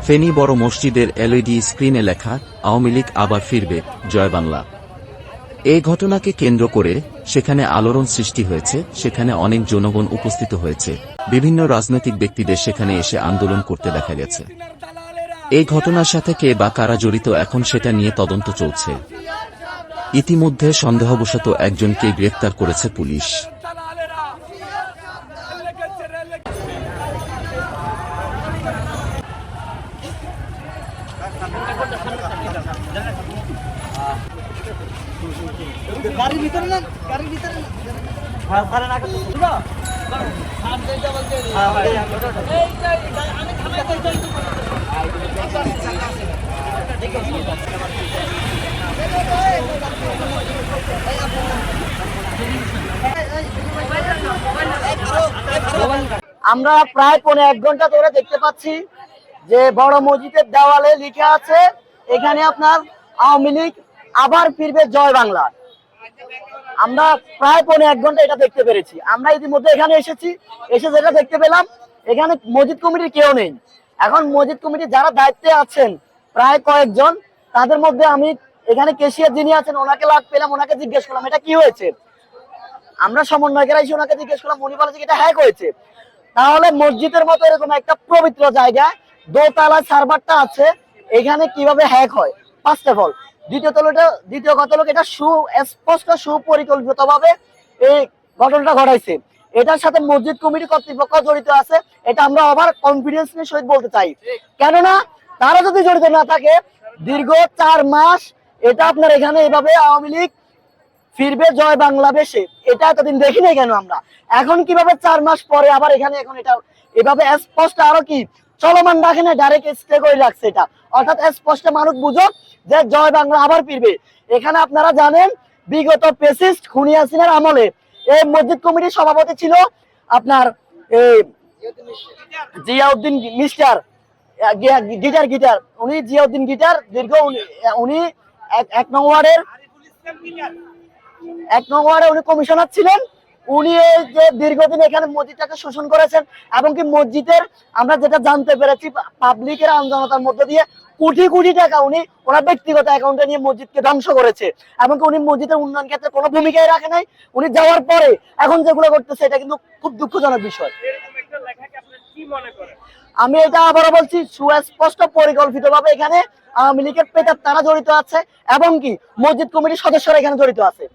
ফেনী বড় মসজিদের এলইডি স্ক্রিনে লেখা আওয়ামী লীগ আবার ফিরবে, জয় বাংলা। এই ঘটনাকে কেন্দ্র করে সেখানে আলোড়ন সৃষ্টি হয়েছে, সেখানে অনেক জনগণ উপস্থিত হয়েছে, বিভিন্ন রাজনৈতিক ব্যক্তিদের সেখানে এসে আন্দোলন করতে দেখা গেছে। এই ঘটনার সাথে কে বা কারা জড়িত এখন সেটা নিয়ে তদন্ত চলছে। ইতিমধ্যে সন্দেহবশত একজনকে গ্রেফতার করেছে পুলিশ। আমরা প্রায় 1.5 ঘন্টা ধরে দেখতে পাচ্ছি যে বড় মসজিদের দেওয়ালে লিখা আছে এখানে আপনার আওয়ামী লীগ আবার ফিরবে, জয় বাংলা। আমরা প্রায় 1.5 ঘন্টা এটা দেখতে পেরেছি। আমরা ইতিমধ্যে এখানে এসে যেটা দেখতে পেলাম, এখানে মসজিদ কমিটির কেউ নেই। এখন মসজিদ কমিটি যারা দায়িত্বে আছেন প্রায় কয়েকজন, তাদের মধ্যে আমি এখানে কেশিয়ার যিনি আছেন ওনাকে লাগ পেলাম, ওনাকে জিজ্ঞেস করলাম এটা কি হয়েছে। আমরা সমন্বয়কেরা এসে ওনাকে জিজ্ঞেস করলাম, উনি বলেছে এটা হ্যাক হয়েছে। তাহলে মসজিদের মতো এরকম একটা পবিত্র জায়গায় দোতলায় সার্ভারটা আছে, এখানে কিভাবে হ্যাক হয়? First of all. দ্বিতীয় কথা হলো এটা সুস্পষ্ট সুপরিকল্পিতভাবে এই ঘটনাটা ঘটাইছে। এটার সাথে মসজিদ কমিটি কর্তৃপক্ষ জড়িত আছে, এটা আমরা আবার কনফিডেন্স নিয়ে সহিত বলতে চাই। কেননা তারা যদি জড়িত না থাকে, দীর্ঘ 4 মাস এটা আপনার এখানে এভাবে আওয়ামী লীগ ফিরবে জয় বাংলাদেশে, এটা এতদিন দেখি নাই কেন আমরা? এখন কিভাবে 4 মাস পরে আবার এখানে এখন এটা এভাবে স্পষ্ট আরো কি চলমান রাখে না, ডাইরেক্ট স্টে করে রাখছে এটা, অর্থাৎ স্পষ্ট মানুষ বুঝো যে জয় বাংলা আবার ফিরবে। এখানে আপনারা জানেন বিগত ফ্যাসিস্ট খুনি হাসিনার আমলে এই মসজিদ কমিটির সভাপতি ছিল আপনার জিয়াউদ্দিন মিস্টার গিটার, উনি জিয়াউদ্দিন গিটার দীর্ঘ উনি 1 নং ওয়ার্ডে উনি কমিশনার ছিলেন। উনি এই যে দীর্ঘদিন এখানে মসজিদটাকে শোষণ করেছেন, এবং কি মসজিদের আমরা যেটা জানতে পেরেছি পাবলিকের আন্দোলনের মধ্যে দিয়ে কোটি কোটি টাকা উনি ওনার ব্যক্তিগত অ্যাকাউন্টে নিয়ে মসজিদকে ধ্বংস করেছে, এবং কি উনি মসজিদের উন্নয়ন ক্ষেত্রে কোনো ভূমিকাই রাখে নাই। উনি যাওয়ার পরে এখন যেগুলো করতেছে এটা কিন্তু খুব দুঃখজনক বিষয়। আমি এটা আবারও বলছি, সুস্পষ্ট পরিকল্পিতভাবে এখানে আওয়ামী লীগের পেতার তারা জড়িত আছে, এবং কি মসজিদ কমিটির সদস্যরা এখানে জড়িত আছে।